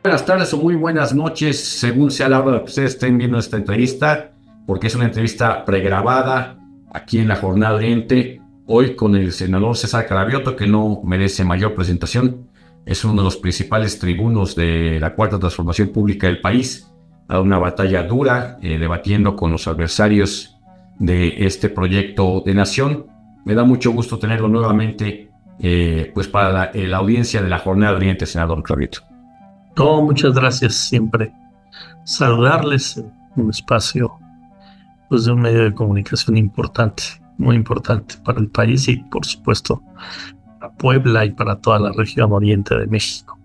Buenas tardes o muy buenas noches, según sea la hora que ustedes estén viendo esta entrevista, porque es una entrevista pregrabada aquí en la Jornada Oriente, hoy con el senador César Cravioto, que no merece mayor presentación. Es uno de los principales tribunos de la Cuarta Transformación Pública del país. Ha dado una batalla dura, debatiendo con los adversarios de este proyecto de nación. Me da mucho gusto tenerlo nuevamente, pues para la audiencia de la Jornada Oriente, senador Cravioto. No, muchas gracias. Siempre saludarles en un espacio, pues, de un medio de comunicación importante, muy importante para el país y, por supuesto, para Puebla y para toda la región oriente de México.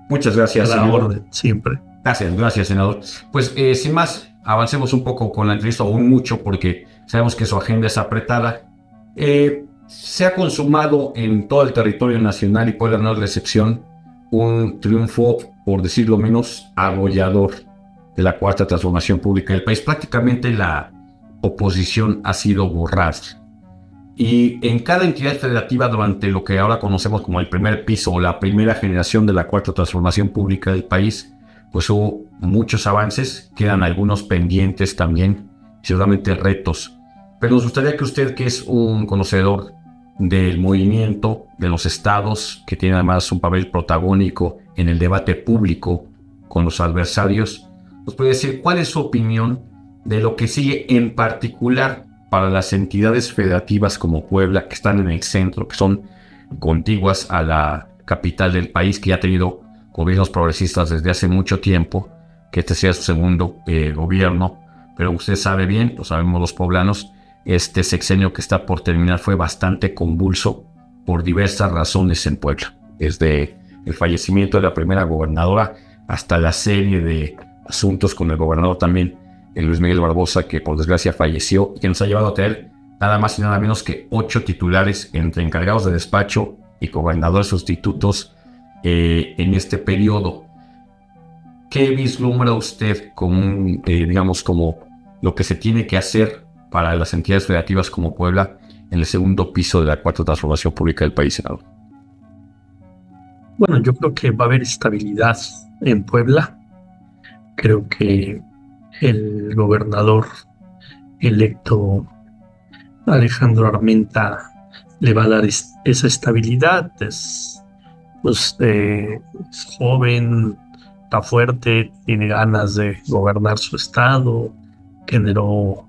Muchas gracias, A la senador. orden, siempre. Gracias, senador. Pues sin más, avancemos un poco con la entrevista, aún mucho, porque sabemos que su agenda es apretada. Se ha consumado en todo el territorio nacional, y Puebla no es la excepción, un triunfo, por decirlo menos, arrollador de la Cuarta Transformación Pública del país. Prácticamente la oposición ha sido borrada. Y en cada entidad federativa, durante lo que ahora conocemos como el primer piso o la primera generación de la Cuarta Transformación Pública del país, pues hubo muchos avances, quedan algunos pendientes también, seguramente retos. Pero nos gustaría que usted, que es un conocedor del movimiento, de los estados, que tiene además un papel protagónico en el debate público con los adversarios, nos puede decir cuál es su opinión de lo que sigue, en particular para las entidades federativas como Puebla, que están en el centro, que son contiguas a la capital del país, que ya ha tenido gobiernos progresistas desde hace mucho tiempo, que este sea su segundo gobierno. Pero usted sabe bien, lo sabemos los poblanos, este sexenio que está por terminar fue bastante convulso por diversas razones en Puebla, desde el fallecimiento de la primera gobernadora hasta la serie de asuntos con el gobernador también, Luis Miguel Barbosa, que por desgracia falleció, y que nos ha llevado a tener nada más y nada menos que 8 titulares entre encargados de despacho y gobernadores sustitutos en este periodo. ¿Qué vislumbra usted como, digamos, como lo que se tiene que hacer para las entidades federativas como Puebla en el segundo piso de la Cuarta Transformación Pública del país, senador? Bueno, yo creo que va a haber estabilidad en Puebla. Creo que el gobernador electo Alejandro Armenta le va a dar esa estabilidad. Es joven, está fuerte, tiene ganas de gobernar su estado, generó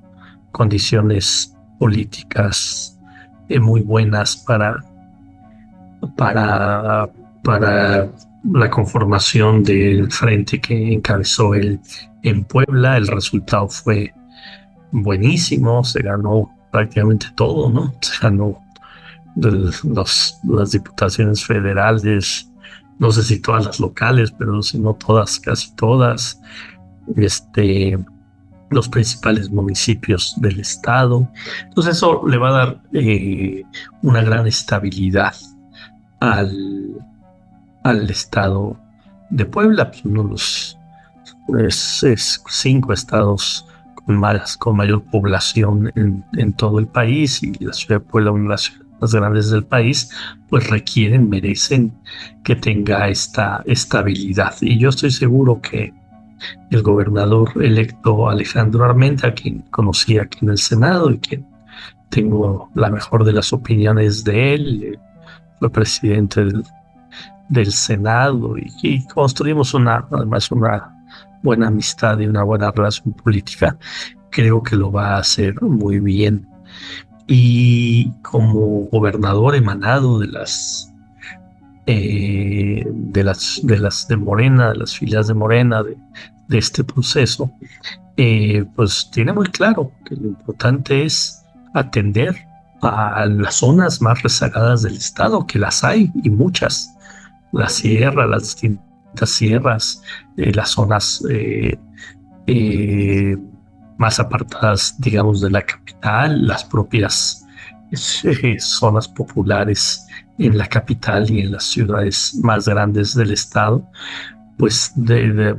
condiciones políticas muy buenas para la conformación del frente que encabezó él en Puebla. El resultado fue buenísimo, se ganó prácticamente todo, ¿no? Se ganó las diputaciones federales, no sé si todas las locales, pero si no todas, casi todas, los principales municipios del estado. Entonces eso le va a dar una gran estabilidad al estado de Puebla, pues uno de los 5 estados con mayor población en todo el país, y la ciudad de Puebla, una de las ciudades más grandes del país, pues merecen que tenga esta estabilidad. Y yo estoy seguro que el gobernador electo Alejandro Armenta, quien conocí aquí en el Senado y quien tengo la mejor de las opiniones de él, fue presidente del Senado, y construimos además una buena amistad y una buena relación política. Creo que lo va a hacer muy bien. Y como gobernador emanado de Morena, de las filas de Morena, de este proceso, pues tiene muy claro que lo importante es atender a las zonas más rezagadas del estado, que las hay, y muchas. La sierra, las distintas sierras, las zonas más apartadas, digamos, de la capital, las propias zonas populares en la capital y en las ciudades más grandes del estado. Pues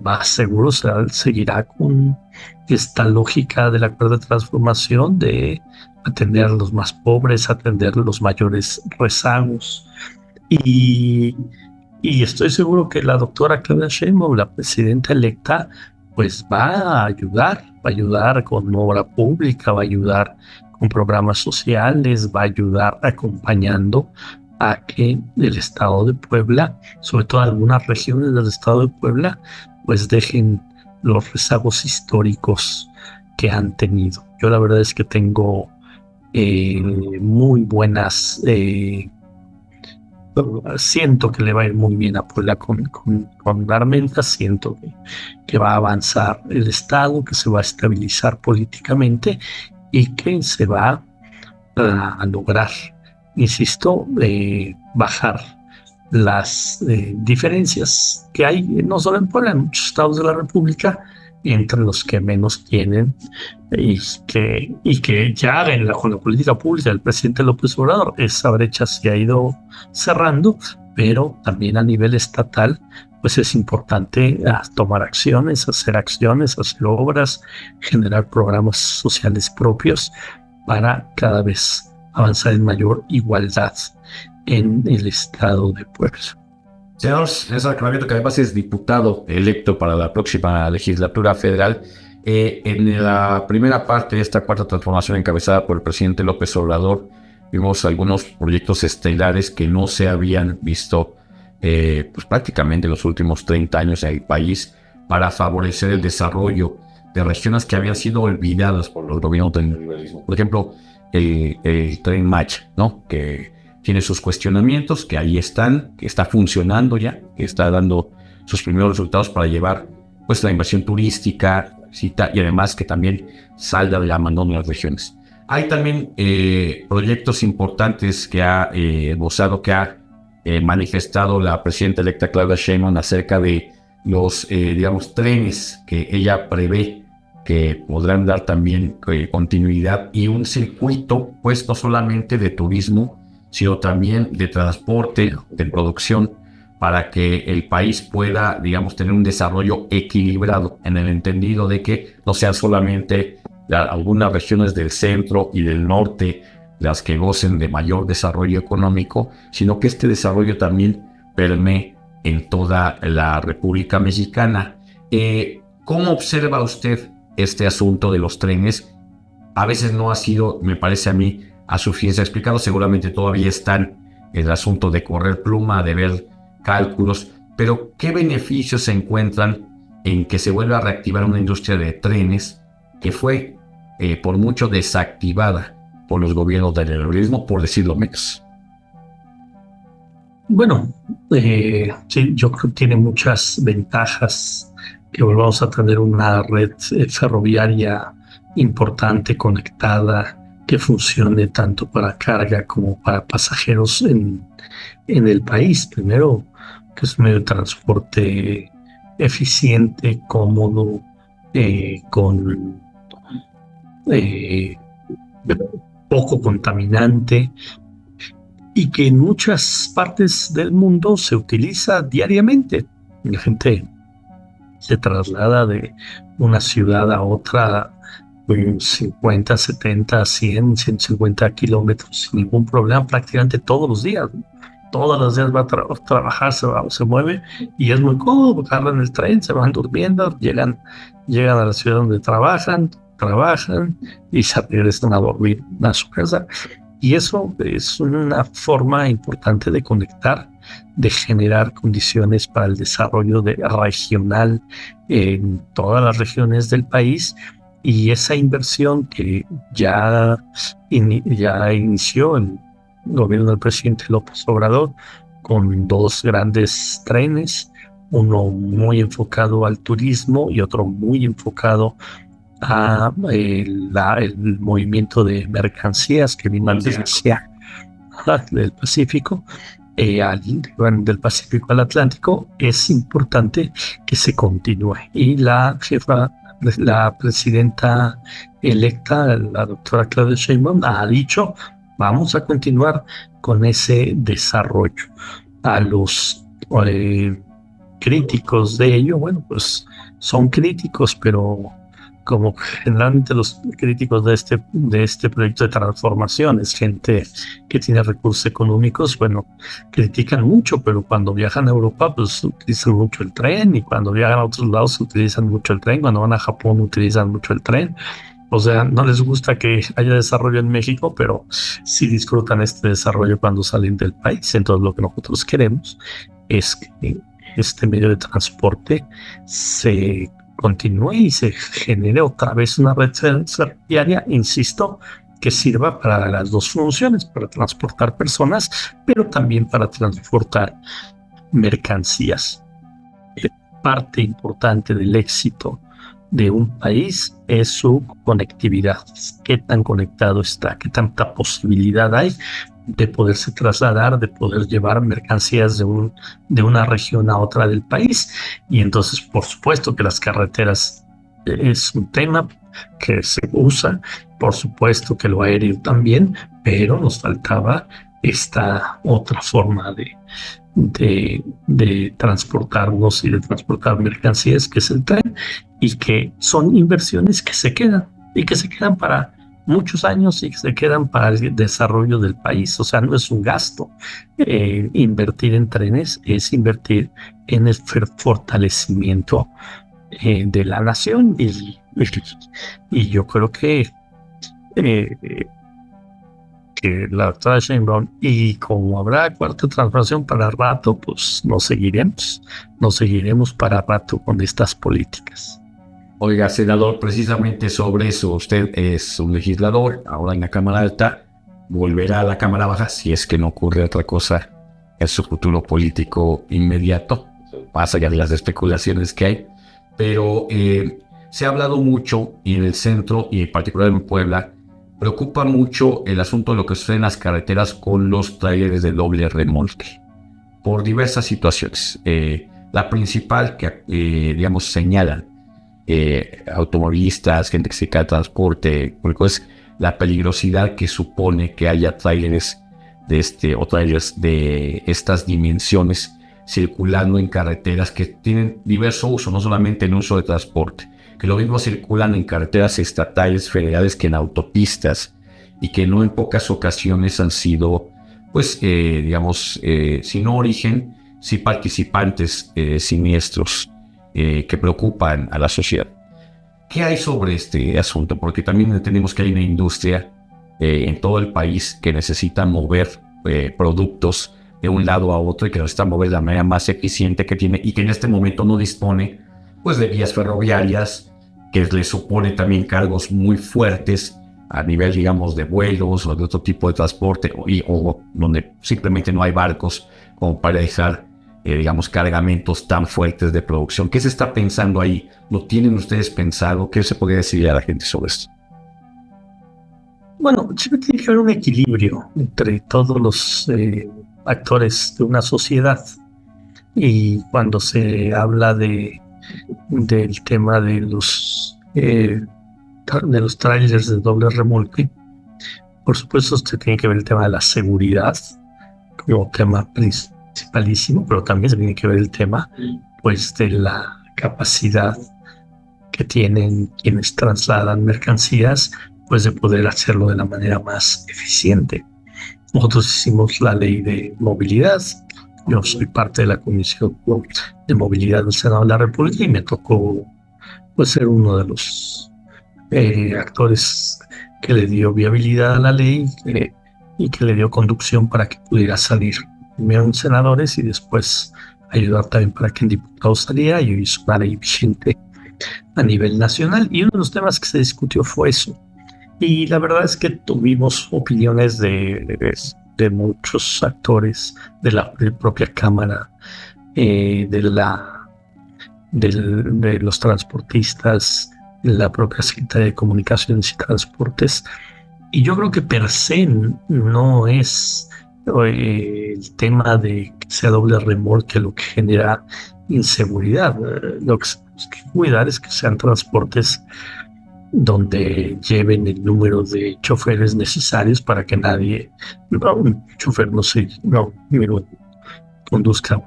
más seguro seguirá con esta lógica de la Cuarta Transformación de atender a los más pobres, atender los mayores rezagos. Y Y estoy seguro que la doctora Claudia Sheinbaum, la presidenta electa, pues va a ayudar con obra pública, va a ayudar con programas sociales, va a ayudar acompañando a que el estado de Puebla, sobre todo algunas regiones del estado de Puebla, pues dejen los rezagos históricos que han tenido. Yo la verdad es que tengo muy buenas, siento que le va a ir muy bien a Puebla con la Armenta, siento que va a avanzar el estado, que se va a estabilizar políticamente y que se va a lograr, insisto, bajar las diferencias que hay no solo en Puebla, en muchos estados de la República, entre los que menos tienen y que ya con la política pública del presidente López Obrador esa brecha se ha ido cerrando, pero también a nivel estatal pues es importante tomar acciones, hacer obras, generar programas sociales propios para cada vez avanzar en mayor igualdad en el estado de Puebla. Señor César Cravioto, que además es diputado electo para la próxima legislatura federal, en la primera parte de esta cuarta transformación encabezada por el presidente López Obrador, vimos algunos proyectos estelares que no se habían visto pues prácticamente en los últimos 30 años en el país para favorecer el desarrollo de regiones que habían sido olvidadas por los gobiernos del neoliberalismo. Por ejemplo, el Tren Maya, ¿no? Que tiene sus cuestionamientos, que ahí están, que está funcionando ya, que está dando sus primeros resultados para llevar pues la inversión turística y además que también salga del abandono de las regiones. Hay también proyectos importantes que ha esbozado, que ha manifestado la presidenta electa Claudia Sheinbaum acerca de los, digamos, trenes que ella prevé que podrán dar también continuidad y un circuito, pues no solamente de turismo, sino también de transporte, de producción, para que el país pueda, digamos, tener un desarrollo equilibrado, en el entendido de que no sean solamente algunas regiones del centro y del norte las que gocen de mayor desarrollo económico, sino que este desarrollo también permee en toda la República Mexicana. ¿Cómo observa usted este asunto de los trenes? A veces no ha sido, me parece a mí, a su ciencia explicado. Seguramente todavía están en el asunto de correr pluma, de ver cálculos, pero ¿qué beneficios se encuentran en que se vuelva a reactivar una industria de trenes que fue por mucho desactivada por los gobiernos del neoliberalismo, por decirlo menos? Bueno, sí, yo creo que tiene muchas ventajas que volvamos a tener una red ferroviaria importante, conectada, que funcione tanto para carga como para pasajeros en el país. Primero, que es un medio de transporte eficiente, cómodo, con poco contaminante y que en muchas partes del mundo se utiliza diariamente. La gente se traslada de una ciudad a otra 50, 70, 100, 150 kilómetros sin ningún problema prácticamente todos los días. Todos los días va a trabajar, se mueve y es muy cómodo, agarran el tren, se van durmiendo, llegan a la ciudad donde trabajan y se regresan a dormir a su casa. Y eso es una forma importante de conectar, de generar condiciones para el desarrollo regional en todas las regiones del país. Y esa inversión que ya inició el gobierno del presidente López Obrador con 2 grandes trenes, uno muy enfocado al turismo y otro muy enfocado a el movimiento de mercancías que vino del Pacífico, del Pacífico al Atlántico. Es importante que se continúe. Y la presidenta electa, la doctora Claudia Sheinbaum, ha dicho: vamos a continuar con ese desarrollo. A los críticos de ello, bueno, pues son críticos, pero como generalmente los críticos de este proyecto de transformación es gente que tiene recursos económicos, bueno, critican mucho, pero cuando viajan a Europa, pues utilizan mucho el tren, y cuando viajan a otros lados utilizan mucho el tren, cuando van a Japón utilizan mucho el tren. O sea, no les gusta que haya desarrollo en México, pero sí disfrutan este desarrollo cuando salen del país. Entonces, lo que nosotros queremos es que este medio de transporte se continúe y se genere otra vez una red ferroviaria, insisto, que sirva para las dos funciones, para transportar personas, pero también para transportar mercancías. Parte importante del éxito de un país es su conectividad. Qué tan conectado está, qué tanta posibilidad hay de poderse trasladar, de poder llevar mercancías de una región a otra del país. Y entonces, por supuesto que las carreteras es un tema que se usa, por supuesto que lo aéreo también, pero nos faltaba esta otra forma de transportarnos y de transportar mercancías, que es el tren, y que son inversiones que se quedan y que se quedan para muchos años y que se quedan para el desarrollo del país. O sea, no es un gasto. Invertir en trenes es invertir en el fortalecimiento de la nación, y yo creo que la doctora Sheinbaum, y como habrá cuarta transformación para rato, pues nos seguiremos para rato con estas políticas. Oiga, senador, precisamente sobre eso, usted es un legislador, ahora en la Cámara Alta, volverá a la Cámara Baja si es que no ocurre otra cosa en su futuro político inmediato, más allá de las especulaciones que hay, pero se ha hablado mucho, y en el centro, y en particular en Puebla, preocupa mucho el asunto de lo que sucede en las carreteras con los tráileres de doble remolque, por diversas situaciones. La principal que, digamos, señalan automovilistas, gente que se dedica al transporte, es la peligrosidad que supone que haya tráileres o tráileres de estas dimensiones circulando en carreteras que tienen diverso uso, no solamente en uso de transporte, que lo mismo circulan en carreteras estatales, federales, que en autopistas, y que no en pocas ocasiones han sido, pues, digamos, si no origen, sí participantes siniestros que preocupan a la sociedad. ¿Qué hay sobre este asunto? Porque también entendemos que hay una industria en todo el país que necesita mover productos de un lado a otro, y que necesita mover de la manera más eficiente que tiene, y que en este momento no dispone, pues, de vías ferroviarias, que le supone también cargos muy fuertes a nivel, digamos, de vuelos o de otro tipo de transporte, o donde simplemente no hay barcos como para dejar, digamos, cargamentos tan fuertes de producción. ¿Qué se está pensando ahí? ¿Lo tienen ustedes pensado? ¿Qué se podría decir a la gente sobre esto? Bueno, siempre tiene que haber un equilibrio entre todos los actores de una sociedad, y cuando se habla del tema de los trailers de doble remolque, por supuesto se tiene que ver el tema de la seguridad como tema principalísimo, pero también se tiene que ver el tema, pues, de la capacidad que tienen quienes trasladan mercancías, pues, de poder hacerlo de la manera más eficiente. Nosotros hicimos la ley de movilidad. Yo soy parte de la Comisión de Movilidad del Senado de la República, y me tocó, pues, ser uno de los actores que le dio viabilidad a la ley y que le dio conducción para que pudiera salir primero en senadores y después ayudar también para que en diputados saliera, y hizo una ley vigente a nivel nacional. Y uno de los temas que se discutió fue eso. Y la verdad es que tuvimos opiniones de muchos actores de la propia Cámara, de los transportistas, de la propia Secretaría de Comunicaciones y Transportes. Y yo creo que per se no es el tema de que sea doble remolque lo que genera inseguridad. Lo que tenemos que cuidar es que sean transportes donde lleven el número de choferes necesarios para que un chofer no conduzca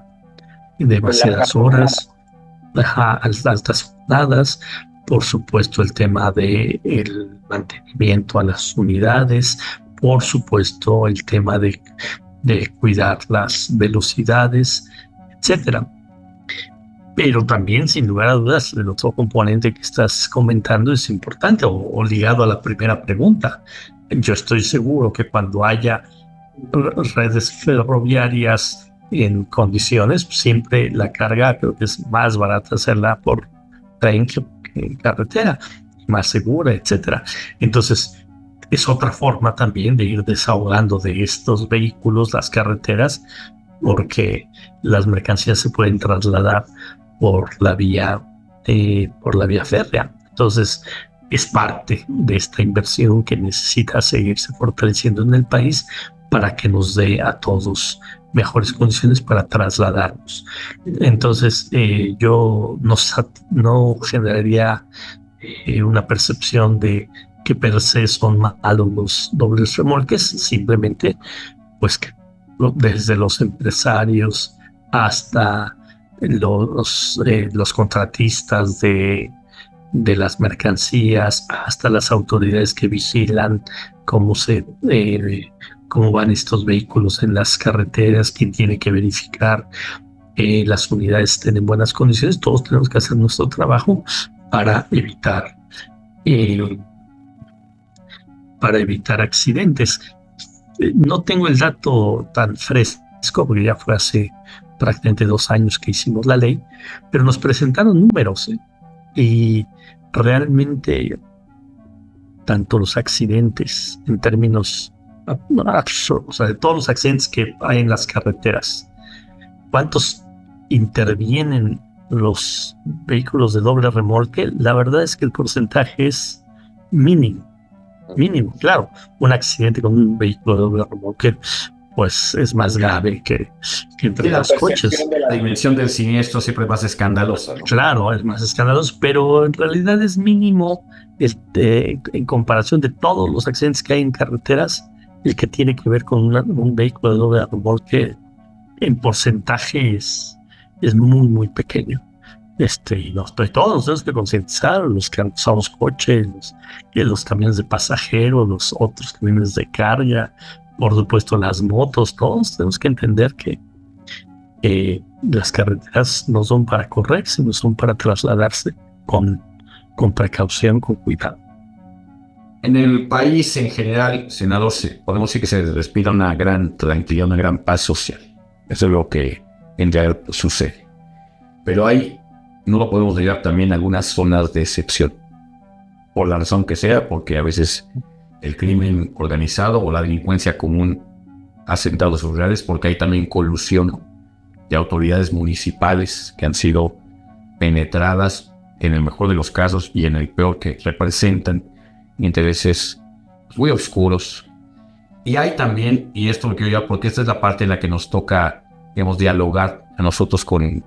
demasiadas horas, altas jornadas, por supuesto el tema de el mantenimiento a las unidades, por supuesto el tema de cuidar las velocidades, etcétera. Pero también, sin lugar a dudas, el otro componente que estás comentando es importante o ligado a la primera pregunta. Yo estoy seguro que cuando haya redes ferroviarias en condiciones, siempre la carga creo que es más barata hacerla por tren que en carretera, más segura, etcétera. Entonces, es otra forma también de ir desahogando de estos vehículos las carreteras, porque las mercancías se pueden trasladar por la vía férrea. Entonces, es parte de esta inversión que necesita seguirse fortaleciendo en el país para que nos dé a todos mejores condiciones para trasladarnos. Entonces, yo no generaría una percepción de que per se son malos los dobles remolques, simplemente pues que desde los empresarios hasta los contratistas de las mercancías, hasta las autoridades que vigilan cómo van estos vehículos en las carreteras, quién tiene que verificar las unidades estén en buenas condiciones. Todos tenemos que hacer nuestro trabajo para evitar accidentes. No tengo el dato tan fresco porque ya fue hace prácticamente 2 años que hicimos la ley, pero nos presentaron números y realmente tanto los accidentes en términos, o sea, de todos los accidentes que hay en las carreteras, cuántos intervienen los vehículos de doble remolque, la verdad es que el porcentaje es mínimo. Claro, un accidente con un vehículo de doble remolque pues es más grave que entre los coches. La dimensión del siniestro siempre es más escandalosa, ¿no? Claro, es más escandaloso, pero en realidad es mínimo en comparación de todos los accidentes que hay en carreteras. El que tiene que ver con un vehículo de doble remolque en porcentaje es muy, muy pequeño. Y todos tenemos que concientizar, los que usamos coches, los camiones de pasajeros, los otros camiones de carga, por supuesto las motos, todos tenemos que entender que las carreteras no son para correr, sino son para trasladarse con precaución, con cuidado. En el país en general, senador, podemos decir que se respira una gran tranquilidad, una gran paz social. Eso es lo que en realidad sucede. Pero no lo podemos negar, también algunas zonas de excepción. Por la razón que sea, porque a veces el crimen organizado o la delincuencia común ha sentado sus reales, porque hay también colusión de autoridades municipales que han sido penetradas en el mejor de los casos y en el peor, que representan intereses muy oscuros. Y hay también, y esto lo quiero ya porque esta es la parte en la que nos toca, digamos, dialogar a nosotros con,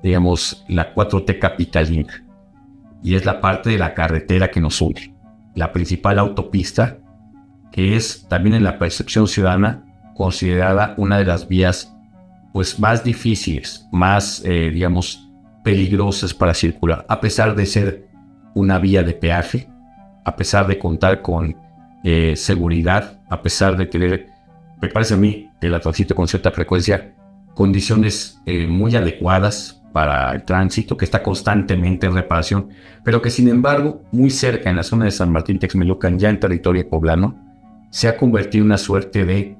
digamos, la 4T capitalina, y es la parte de la carretera que nos une, la principal autopista, que es también en la percepción ciudadana considerada una de las vías pues más difíciles, más digamos peligrosas para circular, a pesar de ser una vía de peaje, a pesar de contar con seguridad, a pesar de tener, me parece a mí, que la transito con cierta frecuencia, condiciones muy adecuadas para el tránsito, que está constantemente en reparación, pero que sin embargo, muy cerca en la zona de San Martín Texmelucan, ya en territorio poblano, se ha convertido en una suerte de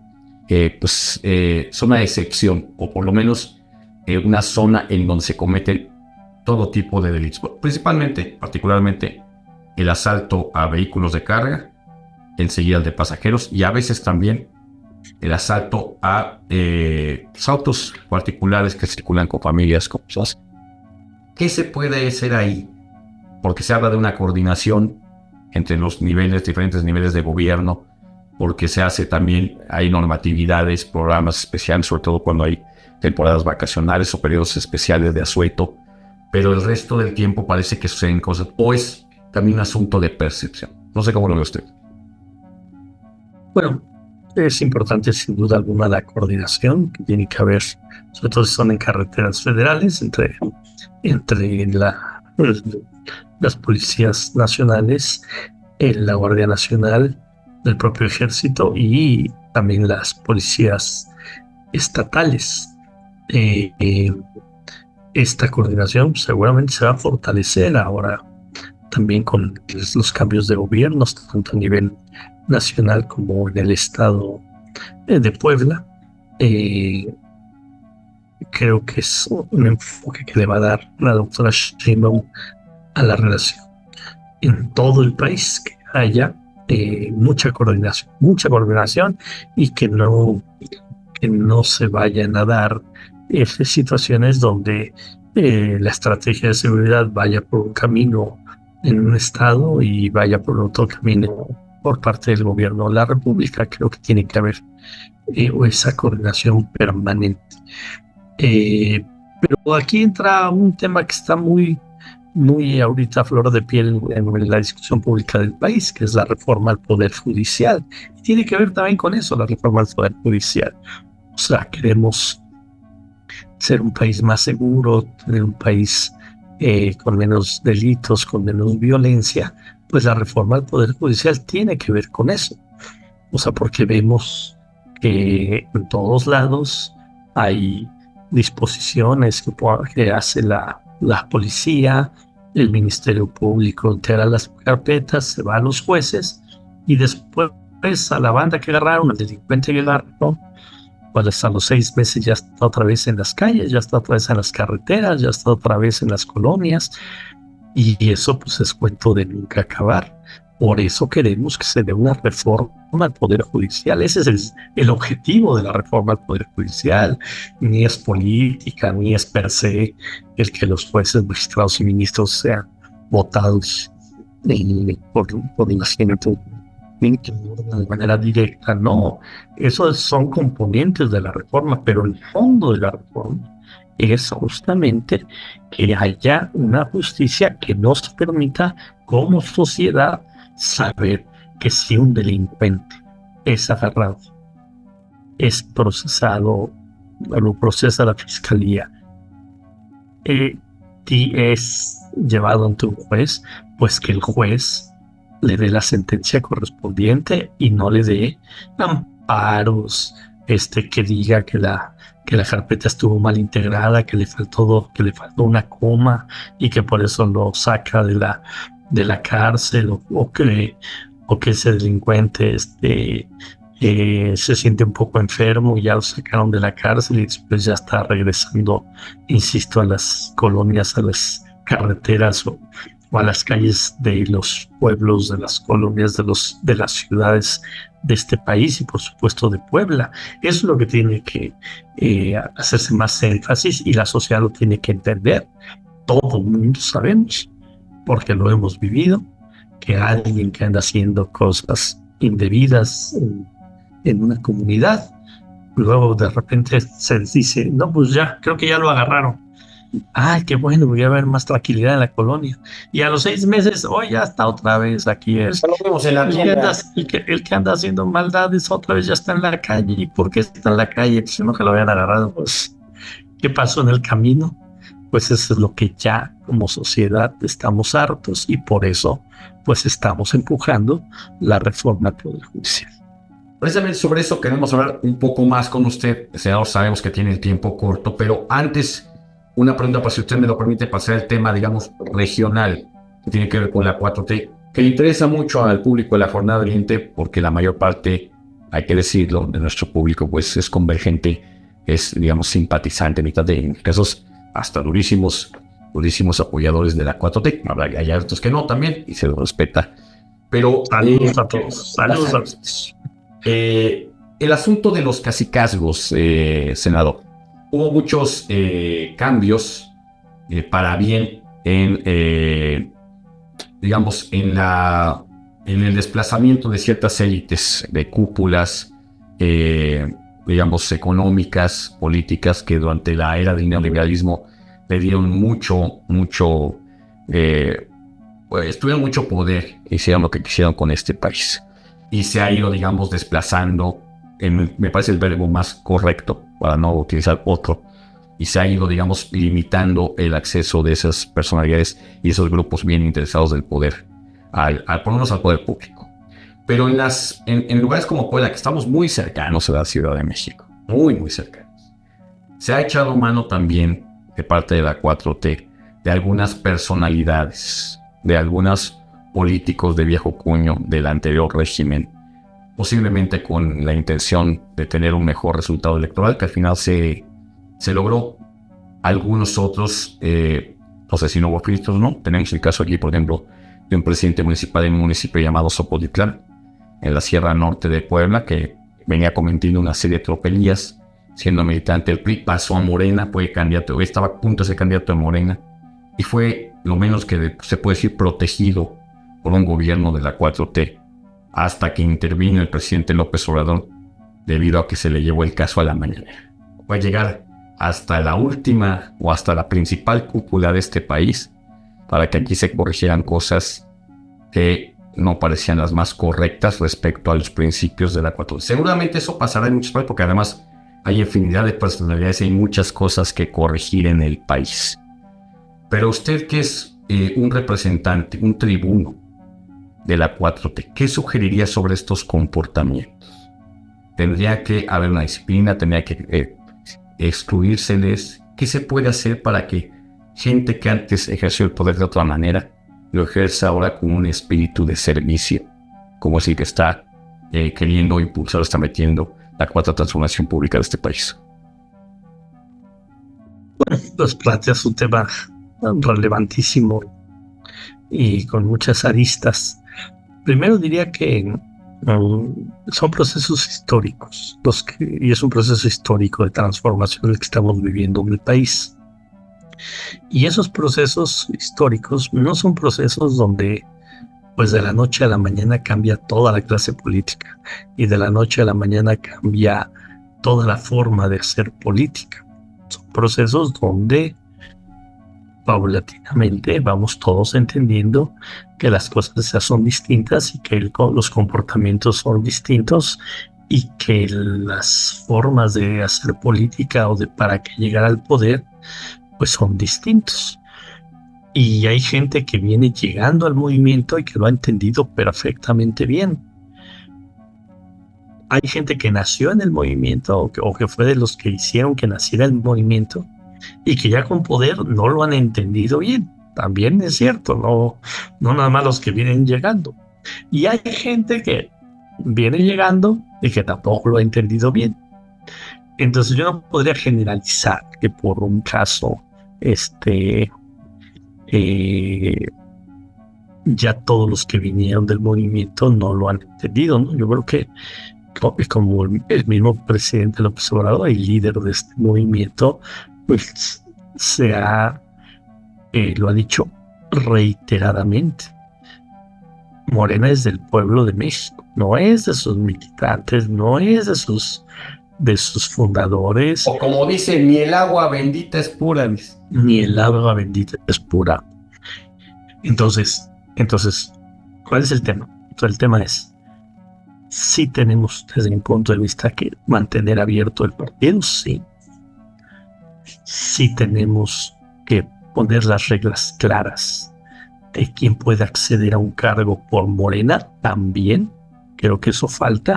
zona de excepción, o por lo menos una zona en donde se cometen todo tipo de delitos, particularmente el asalto a vehículos de carga, enseguida el de pasajeros, y a veces también el asalto a autos particulares que circulan con familias, con personas. ¿Qué se puede hacer ahí? Porque se habla de una coordinación entre los diferentes niveles de gobierno, porque se hace también, hay normatividades, programas especiales, sobre todo cuando hay temporadas vacacionales o periodos especiales de asueto, pero el resto del tiempo parece que suceden cosas, o es también un asunto de percepción. No sé cómo lo ve usted. Bueno, es importante sin duda alguna la coordinación que tiene que haber, sobre todo si son en carreteras federales, entre las policías nacionales, la Guardia Nacional, el propio ejército y también las policías estatales. Esta coordinación seguramente se va a fortalecer ahora también con los cambios de gobiernos, tanto a nivel nacional como en el estado de Puebla. Creo que es un enfoque que le va a dar la doctora Sheinbaum a la relación en todo el país, que haya mucha coordinación y que no se vayan a dar situaciones donde la estrategia de seguridad vaya por un camino en un estado y vaya por otro camino por parte del gobierno de la República. Creo que tiene que haber esa coordinación permanente. Pero aquí entra un tema que está muy ahorita a flor de piel en la discusión pública del país, que es la reforma al Poder Judicial. Y tiene que ver también con eso, la reforma al Poder Judicial. O sea, queremos ser un país más seguro, tener un país con menos delitos, con menos violencia. Pues la reforma al Poder Judicial tiene que ver con eso. O sea, porque vemos que en todos lados hay disposiciones que hace la policía, el Ministerio Público integra las carpetas, se va a los jueces y después a la banda que agarraron, al delincuente que agarraron, pues a los 6 meses ya está otra vez en las calles, ya está otra vez en las carreteras, ya está otra vez en las colonias, y eso pues es cuento de nunca acabar. Por eso queremos que se dé una reforma al Poder Judicial. Ese es el objetivo de la reforma al Poder Judicial. Ni es política, ni es per se el que los jueces, magistrados y ministros sean votados por la gente de manera directa. No, esos son componentes de la reforma, pero el fondo de la reforma es justamente que haya una justicia que nos permita como sociedad saber que si un delincuente es agarrado, es procesado, lo procesa la fiscalía y es llevado ante un juez, pues que el juez le dé la sentencia correspondiente y no le dé amparos, que diga que la carpeta estuvo mal integrada, que le faltó una coma y que por eso lo saca de la cárcel, o que ese delincuente se siente un poco enfermo y ya lo sacaron de la cárcel y después ya está regresando, insisto, a las colonias, a las carreteras o a las calles de los pueblos, de las colonias, de las ciudades de este país y por supuesto de Puebla. Eso es lo que tiene que hacerse más énfasis y la sociedad lo tiene que entender. Todo el mundo sabemos, porque lo hemos vivido, que alguien que anda haciendo cosas indebidas en una comunidad, luego de repente se dice, no, pues ya, creo que ya lo agarraron. Ay, qué bueno, voy a ver más tranquilidad en la colonia. Y a los 6 meses, ya está otra vez aquí. Lo vemos en la el que anda haciendo maldades otra vez ya está en la calle. ¿Y por qué está en la calle? Pues no que lo habían agarrado. Pues, ¿qué pasó en el camino? Pues eso es lo que ya como sociedad estamos hartos y por eso pues estamos empujando la reforma al Poder Judicial. Precisamente sobre eso queremos hablar un poco más con usted, senador. Sabemos que tiene el tiempo corto, pero antes, una pregunta para si usted me lo permite, pasar el tema, digamos, regional, que tiene que ver con la 4T, que le interesa mucho al público de la Jornada de Oriente, porque la mayor parte, hay que decirlo, de nuestro público pues es convergente, es, digamos, simpatizante, mitad de casos hasta durísimos apoyadores de la 4T. Hay otros que no también, y se lo respeta. Pero saludos a todos. Saludos a todos. El asunto de los cacicazgos, senador. Hubo muchos cambios para bien digamos, en el desplazamiento de ciertas élites de cúpulas, digamos, económicas, políticas, que durante la era del neoliberalismo le dieron pues, tuvieron mucho poder, hicieron lo que quisieron con este país. Y se ha ido, digamos, desplazando, me parece el verbo más correcto, para no utilizar otro, y se ha ido, digamos, limitando el acceso de esas personalidades y esos grupos bien interesados del poder, por lo menos al poder público. Pero en lugares como Puebla, que estamos muy cercanos a la Ciudad de México, muy, muy cercanos, se ha echado mano también de parte de la 4T de algunas personalidades, de algunos políticos de viejo cuño del anterior régimen, posiblemente con la intención de tener un mejor resultado electoral, que al final se logró. Algunos otros, no sé si no hubo filtros, ¿no? Tenemos el caso aquí, por ejemplo, de un presidente municipal en un municipio llamado Sopotitlán, en la Sierra Norte de Puebla, que venía cometiendo una serie de tropelías, siendo militante del PRI, pasó a Morena, fue candidato, estaba a punto de ser candidato de Morena, y fue lo menos que se puede decir protegido por un gobierno de la 4T, hasta que intervino el presidente López Obrador, debido a que se le llevó el caso a la mañanera. Va a llegar hasta la última o hasta la principal cúpula de este país para que aquí se corrigieran cosas que no parecían las más correctas respecto a los principios de la 4T. Seguramente eso pasará en muchos países, porque además hay infinidad de personalidades y hay muchas cosas que corregir en el país. Pero usted, que es un representante, un tribuno de la 4T, ¿qué sugeriría sobre estos comportamientos? ¿Tendría que haber una disciplina? ¿Tendría que excluírseles? ¿Qué se puede hacer para que gente que antes ejerció el poder de otra manera lo ejerza ahora con un espíritu de servicio, como es el que está queriendo impulsar, está metiendo la cuarta transformación pública de este país? Bueno, pues planteas un tema relevantísimo y con muchas aristas. Primero diría que son procesos históricos, y es un proceso histórico de transformación el que estamos viviendo en el país. Y esos procesos históricos no son procesos donde pues de la noche a la mañana cambia toda la clase política y de la noche a la mañana cambia toda la forma de hacer política. Son procesos donde paulatinamente vamos todos entendiendo que las cosas ya son distintas y que los comportamientos son distintos y que las formas de hacer política o de para que llegar al poder pues son distintos. Y hay gente que viene llegando al movimiento y que lo ha entendido perfectamente bien. Hay gente que nació en el movimiento o que fue de los que hicieron que naciera el movimiento y que ya con poder no lo han entendido bien. También es cierto, no nada más los que vienen llegando. Y hay gente que viene llegando y que tampoco lo ha entendido bien. Entonces yo no podría generalizar que por un caso ya todos los que vinieron del movimiento no lo han entendido, ¿no? Yo creo que como el mismo presidente López Obrador y líder de este movimiento, pues lo ha dicho reiteradamente. Morena es del pueblo de México, no es de sus militantes, no es de sus fundadores. O como dice, ni el agua bendita es pura. Ni el agua bendita es pura. Entonces, ¿cuál es el tema? El tema es, sí tenemos desde mi punto de vista que mantener abierto el partido, sí. Sí tenemos que poner las reglas claras de quién puede acceder a un cargo por Morena también. Creo que eso faltó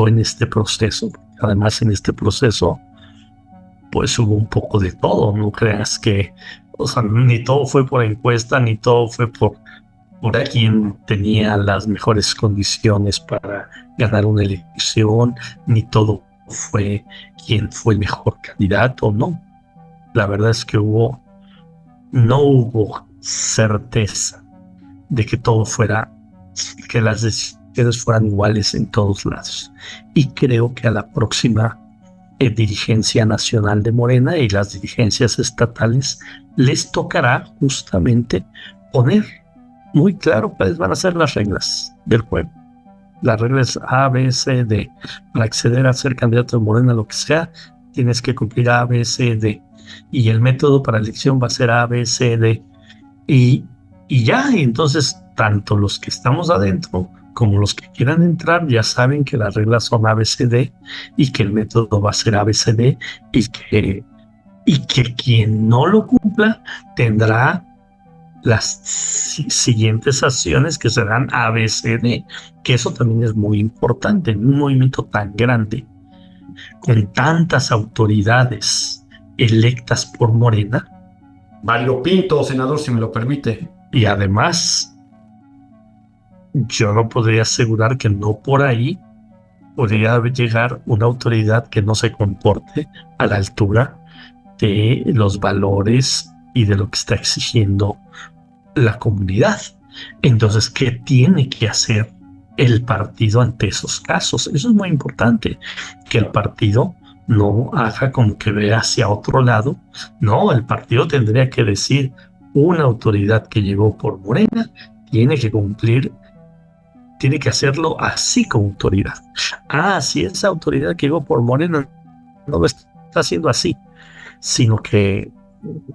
en este proceso. Además, en este proceso, pues hubo un poco de todo. No creas que, ni todo fue por encuesta, ni todo fue por quien tenía las mejores condiciones para ganar una elección, ni todo fue quien fue el mejor candidato, no. La verdad es que no hubo certeza de que que las decisiones fueran iguales en todos lados. Y creo que a la próxima dirigencia nacional de Morena y las dirigencias estatales les tocará justamente poner muy claro cuáles van a ser las reglas del juego. Las reglas A, B, C, D. Para acceder a ser candidato de Morena, lo que sea, tienes que cumplir A, B, C, D. Y el método para elección va a ser A, B, C, D. Y ya, entonces, tanto los que estamos adentro como los que quieran entrar ya saben que las reglas son ABCD y que el método va a ser ABCD y que quien no lo cumpla tendrá las siguientes acciones que serán ABCD, que eso también es muy importante en un movimiento tan grande, con tantas autoridades electas por Morena. Variopinto, senador, si me lo permite. Y además, yo no podría asegurar que no por ahí podría llegar una autoridad que no se comporte a la altura de los valores y de lo que está exigiendo la comunidad. Entonces, ¿qué tiene que hacer el partido ante esos casos? Eso es muy importante, que el partido no haga como que vea hacia otro lado. No, el partido tendría que decir, una autoridad que llegó por Morena tiene que cumplir, tiene que hacerlo así como autoridad. Si esa autoridad que llegó por Morena no lo está haciendo así, sino que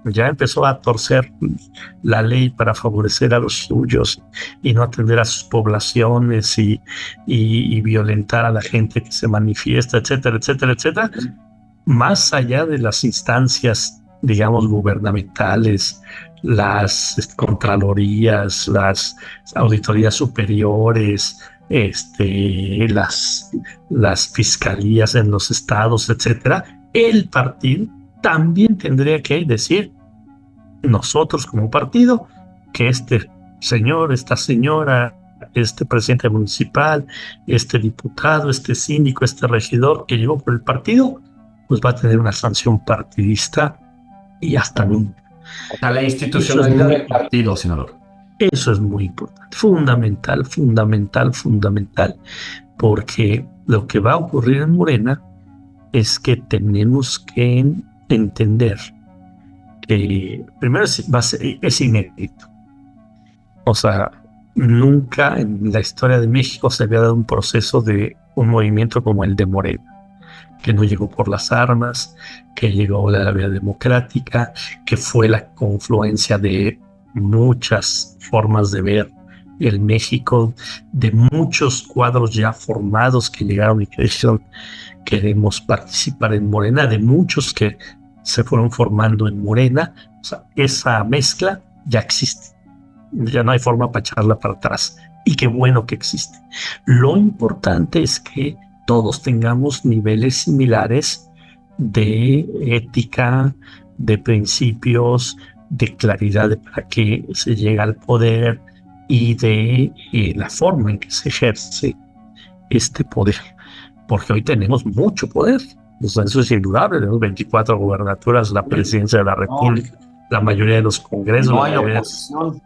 ya empezó a torcer la ley para favorecer a los suyos y no atender a sus poblaciones y violentar a la gente que se manifiesta, etcétera, etcétera, etcétera, más allá de las instancias, digamos, gubernamentales, las contralorías, las auditorías superiores, las fiscalías en los estados, etcétera, el partido también tendría que decir, nosotros como partido, que este señor, esta señora, este presidente municipal, este diputado, este síndico, este regidor que llegó por el partido, pues va a tener una sanción partidista y hasta nunca. A la institucionalidad del partido, senador. Eso es muy importante, fundamental, fundamental, fundamental, porque lo que va a ocurrir en Morena es que tenemos que entender que primero es inédito. O sea, nunca en la historia de México se había dado un proceso de un movimiento como el de Morena, que no llegó por las armas, que llegó de la vía democrática, que fue la confluencia de muchas formas de ver el México, de muchos cuadros ya formados que llegaron y que dijeron queremos participar en Morena, de muchos que se fueron formando en Morena. O sea, esa mezcla ya existe, ya no hay forma para echarla para atrás, y qué bueno que existe. Lo importante es que todos tengamos niveles similares de ética, de principios, de claridad de para qué se llega al poder y de la forma en que se ejerce este poder. Porque hoy tenemos mucho poder. O sea, eso es indudable. Tenemos 24 gubernaturas, la presidencia de la República, la mayoría de los congresos, no hay oposición.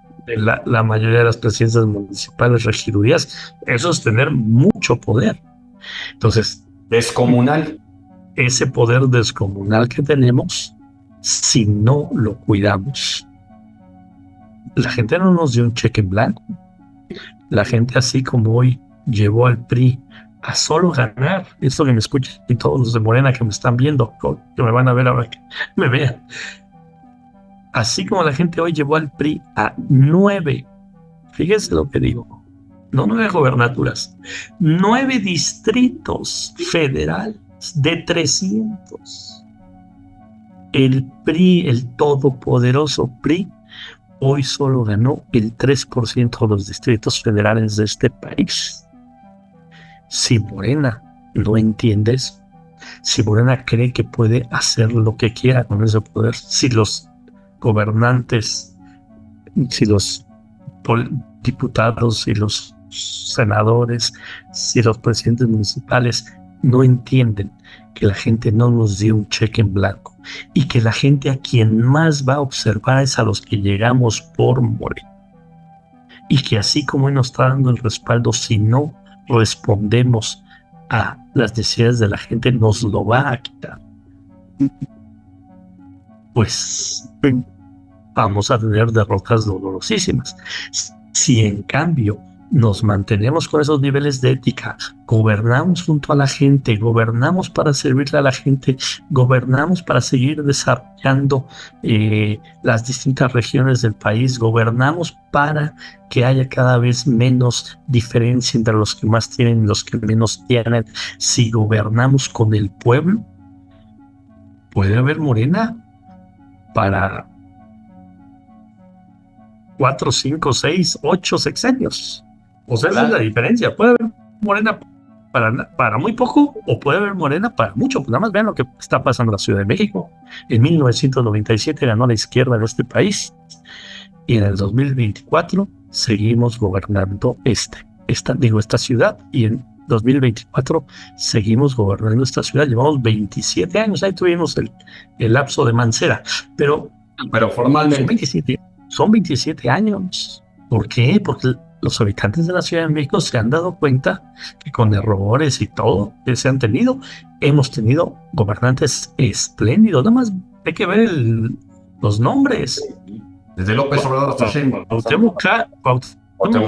La mayoría de las presidencias municipales, regidurías. Eso es tener mucho poder. Entonces, descomunal. Ese poder descomunal que tenemos, si no lo cuidamos, la gente no nos dio un cheque en blanco. La gente, así como hoy llevó al PRI a solo ganar, esto que me escuchan y todos los de Morena que me están viendo, que me van a ver ahora que me vean, así como la gente hoy llevó al PRI a 9, fíjense lo que digo, no 9 gobernaturas, 9 distritos federales de 300. El PRI, el todopoderoso PRI, hoy solo ganó el 3% de los distritos federales de este país. Si Morena no entiende eso, si Morena cree que puede hacer lo que quiera con ese poder, si los gobernantes, si los diputados, si los senadores, si los presidentes municipales no entienden que la gente no nos dio un cheque en blanco y que la gente a quien más va a observar es a los que llegamos por Morena, y que así como hoy nos está dando el respaldo, si no respondemos a las necesidades de la gente, nos lo va a quitar, pues vamos a tener derrotas dolorosísimas. Si en cambio nos mantenemos con esos niveles de ética, gobernamos junto a la gente, gobernamos para servirle a la gente, gobernamos para seguir desarrollando las distintas regiones del país, gobernamos para que haya cada vez menos diferencia entre los que más tienen y los que menos tienen. Si gobernamos con el pueblo, puede haber Morena para 4, 5, 6, 8 sexenios. O sea, esa es la diferencia. Puede haber Morena para muy poco o puede haber Morena para mucho. Pues nada más vean lo que está pasando en la Ciudad de México. En 1997 ganó la izquierda en este país y en el 2024 seguimos gobernando esta ciudad, y en 2024 seguimos gobernando esta ciudad. Llevamos 27 años, ahí tuvimos el lapso de Mancera, pero formalmente son 27 años. ¿Por qué? Porque los habitantes de la Ciudad de México se han dado cuenta que con errores y todo que se han tenido, hemos tenido gobernantes espléndidos. Nada más hay que ver los nombres. Desde López Obrador hasta Sheinbaum. Cuauhtémoc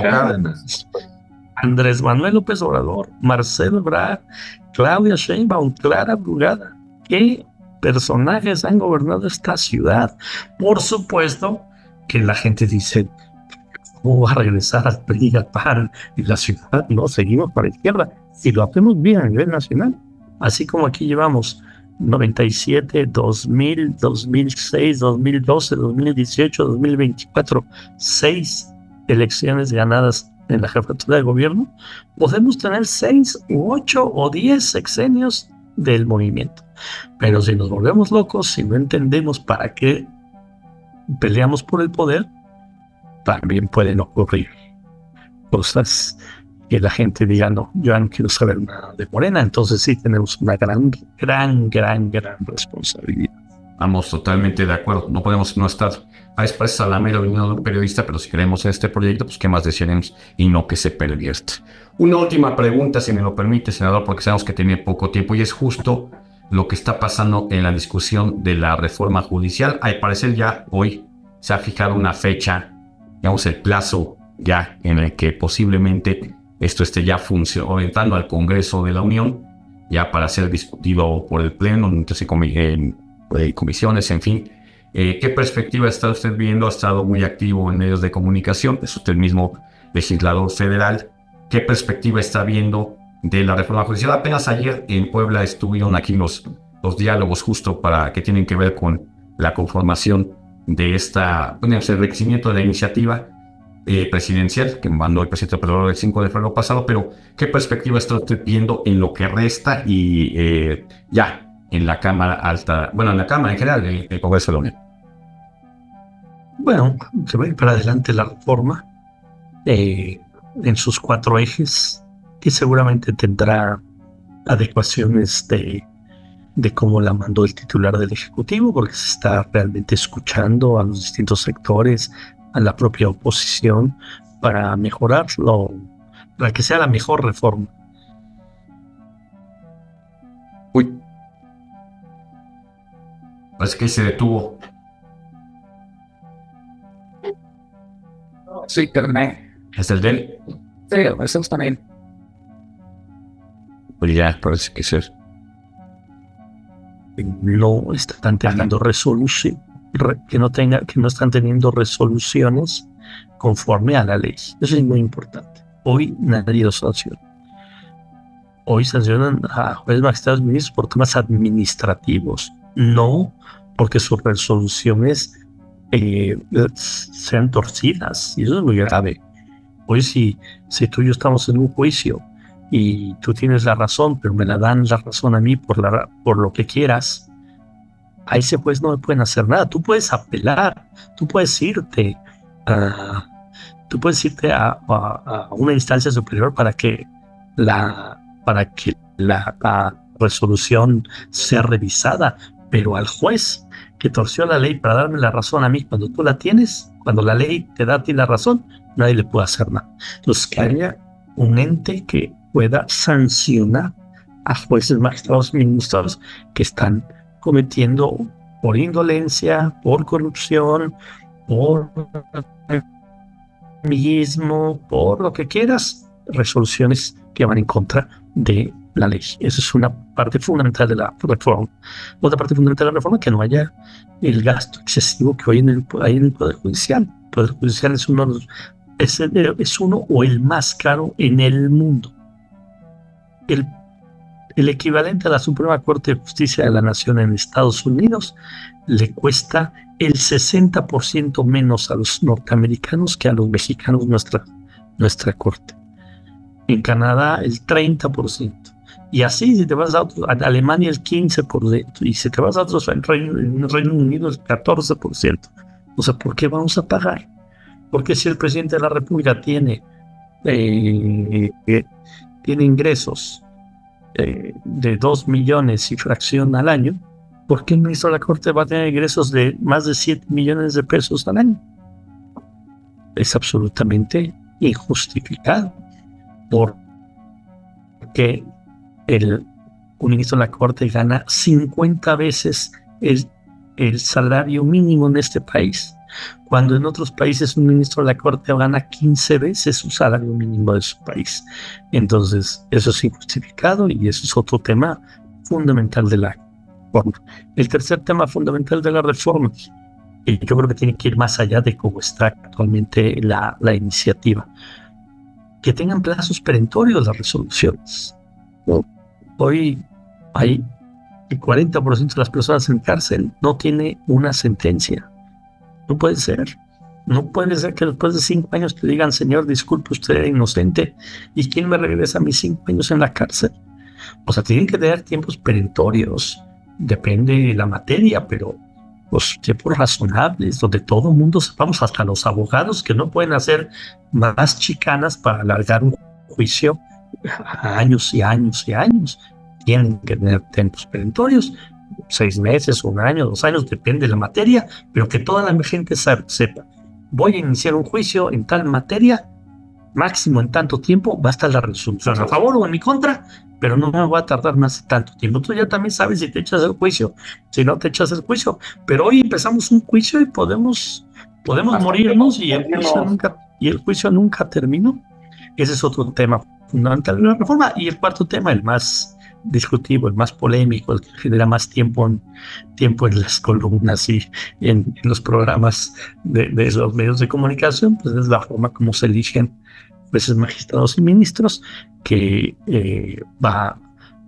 Cárdenas, Andrés Manuel López Obrador, Marcelo Ebrard, Claudia Sheinbaum, Clara Brugada. ¿Qué personajes han gobernado esta ciudad? Por supuesto que la gente dice, ¿cómo va a regresar al PRI, al PAN y la ciudad? No, seguimos para la izquierda. Si lo hacemos bien a nivel nacional, así como aquí llevamos 97, 2000, 2006, 2012, 2018, 2024, 6 elecciones ganadas en la jefatura de gobierno, podemos tener 6 u 8 o 10 sexenios del movimiento. Pero si nos volvemos locos, si no entendemos para qué peleamos por el poder, también pueden ocurrir cosas que la gente diga, no, yo no quiero saber nada de Morena. Entonces sí tenemos una gran responsabilidad. Vamos totalmente de acuerdo. No podemos no estar a expensas a la mera opinión de un periodista, pero si queremos este proyecto, pues qué más desearemos y no que se pervierta. Una última pregunta, si me lo permite, senador, porque sabemos que tiene poco tiempo y es justo lo que está pasando en la discusión de la reforma judicial. Al parecer ya hoy se ha fijado una fecha, digamos el plazo ya en el que posiblemente esto esté ya orientando al Congreso de la Unión, ya para ser discutido por el Pleno, entonces comisiones, en fin. ¿Qué perspectiva está usted viendo? Ha estado muy activo en medios de comunicación, es usted mismo legislador federal. ¿Qué perspectiva está viendo de la reforma judicial? Apenas ayer en Puebla estuvieron aquí los diálogos justo que tienen que ver con la conformación de el enriquecimiento de la iniciativa presidencial que mandó el presidente Obrador el 5 de febrero pasado, pero ¿qué perspectiva está usted viendo en lo que resta y ya en la Cámara Alta, en la Cámara en general, el Congreso de la Unión? Bueno, se va a ir para adelante la reforma en sus 4 ejes, que seguramente tendrá adecuaciones de cómo la mandó el titular del Ejecutivo, porque se está realmente escuchando a los distintos sectores, a la propia oposición, para mejorarlo, para que sea la mejor reforma. Uy, parece que se detuvo. Sí, también. ¿Es el de él? Sí, eso también. Pues ya, parece que es. No están teniendo resolución, que no están teniendo resoluciones conforme a la ley. Eso es muy importante. Hoy nadie lo sanciona. Hoy sancionan a jueces, magistrados y ministros por temas administrativos, no porque sus resoluciones sean torcidas, y eso es muy grave. Hoy si tú y yo estamos en un juicio y tú tienes la razón, pero me la dan la razón a mí por lo que quieras, a ese juez no me pueden hacer nada. Tú puedes apelar, tú puedes irte a una instancia superior para que la resolución sea revisada, pero al juez que torció la ley para darme la razón a mí cuando tú la tienes, cuando la ley te da a ti la razón, nadie le puede hacer nada. Entonces, que haya un ente que pueda sancionar a jueces, magistrados y ministros que están cometiendo por indolencia, por corrupción, por amiguismo, por lo que quieras, resoluciones que van en contra de la ley. Esa es una parte fundamental de la reforma. Otra parte fundamental de la reforma es que no haya el gasto excesivo que hoy hay en el Poder Judicial. El Poder Judicial es uno o el más caro en el mundo. El equivalente a la Suprema Corte de Justicia de la Nación en Estados Unidos le cuesta el 60% menos a los norteamericanos que a los mexicanos nuestra corte. En Canadá el 30%. Y así si te vas a Alemania el 15%. Y si te vas a otros, en el Reino Unido el 14%. O sea, ¿por qué vamos a pagar? Porque si el presidente de la República tiene ingresos de 2 millones y fracción al año, ¿por qué el ministro de la Corte va a tener ingresos de más de 7 millones de pesos al año? Es absolutamente injustificado, porque un ministro de la Corte gana 50 veces el salario mínimo en este país, cuando en otros países un ministro de la Corte gana 15 veces su salario mínimo de su país. Entonces, eso es injustificado y eso es otro tema fundamental de la reforma. El tercer tema fundamental de la reforma, y yo creo que tiene que ir más allá de cómo está actualmente la iniciativa, que tengan plazos perentorios las resoluciones. Hoy hay el 40% de las personas en cárcel no tiene una sentencia. No puede ser. No puede ser que después de 5 años te digan, señor, disculpe, usted era inocente. ¿Y quién me regresa a mis 5 años en la cárcel? O sea, tienen que tener tiempos perentorios. Depende de la materia, pero pues tiempos razonables, donde todo el mundo sepamos, hasta los abogados, que no pueden hacer más chicanas para alargar un juicio a años y años y años. Tienen que tener tiempos perentorios. 6 meses, 1 año, 2 años, depende de la materia, pero que toda la gente sepa, voy a iniciar un juicio en tal materia, máximo en tanto tiempo va a estar la resolución a favor o en mi contra, pero no me va a tardar más de tanto tiempo. Tú ya también sabes si te echas el juicio, si no te echas el juicio, pero hoy empezamos un juicio y podemos morirnos y el juicio nunca terminó. Ese es otro tema fundamental de la reforma. Y el cuarto tema, el más discutido, el más polémico, el que genera más tiempo en las columnas y en los programas de los medios de comunicación, pues es la forma como se eligen jueces, magistrados y ministros, que va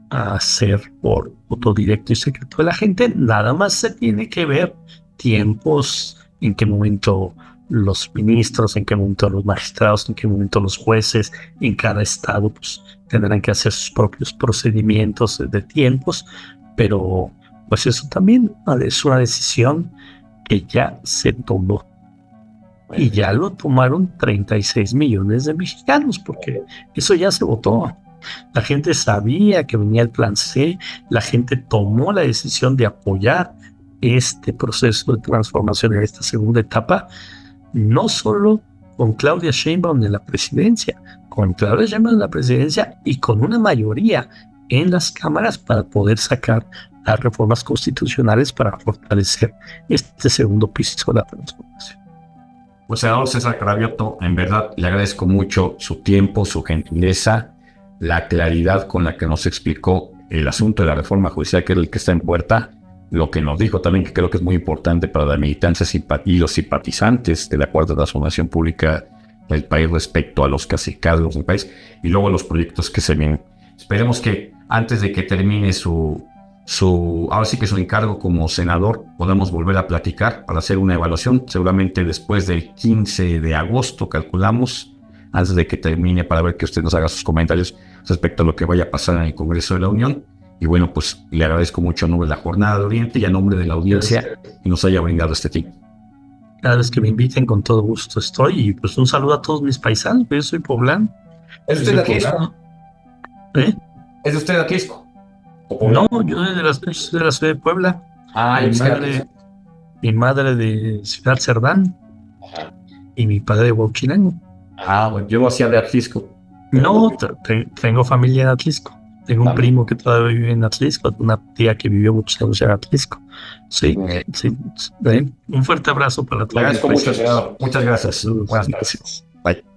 a ser por voto directo y secreto de la gente. Nada más se tiene que ver tiempos, en qué momento los ministros, en qué momento los magistrados, en qué momento los jueces, en cada estado pues tendrán que hacer sus propios procedimientos de tiempos, pero pues eso también es una decisión que ya se tomó y ya lo tomaron 36 millones de mexicanos, porque eso ya se votó. La gente sabía que venía el plan C, la gente tomó la decisión de apoyar este proceso de transformación en esta segunda etapa, no solo con Claudia Sheinbaum en la presidencia, con Claudia Sheinbaum en la presidencia y con una mayoría en las cámaras para poder sacar las reformas constitucionales para fortalecer este segundo piso de la transformación. Pues senador César Cravioto, en verdad le agradezco mucho su tiempo, su gentileza, la claridad con la que nos explicó el asunto de la reforma judicial, que es el que está en puerta. Lo que nos dijo también, que creo que es muy importante para la militancia y los simpatizantes de la Cuarta Transformación Pública del país respecto a los cacicados del país, y luego los proyectos que se vienen. Esperemos que antes de que termine ahora sí que su encargo como senador, podamos volver a platicar para hacer una evaluación, seguramente después del 15 de agosto, calculamos, antes de que termine, para ver que usted nos haga sus comentarios respecto a lo que vaya a pasar en el Congreso de la Unión. Y bueno, pues le agradezco mucho a nombre de la Jornada de Oriente y a nombre de la audiencia que nos haya brindado este tiempo. Cada vez que me inviten, con todo gusto estoy. Y pues un saludo a todos mis paisanos. Yo soy poblano. ¿Es usted de Atlisco? ¿Eh? ¿Es de usted de Atlisco? No, yo soy de la ciudad de Puebla. Mi madre de Ciudad Cerdán. Ajá. Y mi padre de Huauchinango. Bueno, yo hacía de Atlisco. No, tengo familia en Atlisco. Tengo un primo que todavía vive en Atlisco, una tía que vivió muchos años en Atlisco. Sí. Un fuerte abrazo para todos. Le agradezco mucho, senador. Muchas gracias. Buenas gracias. Bye.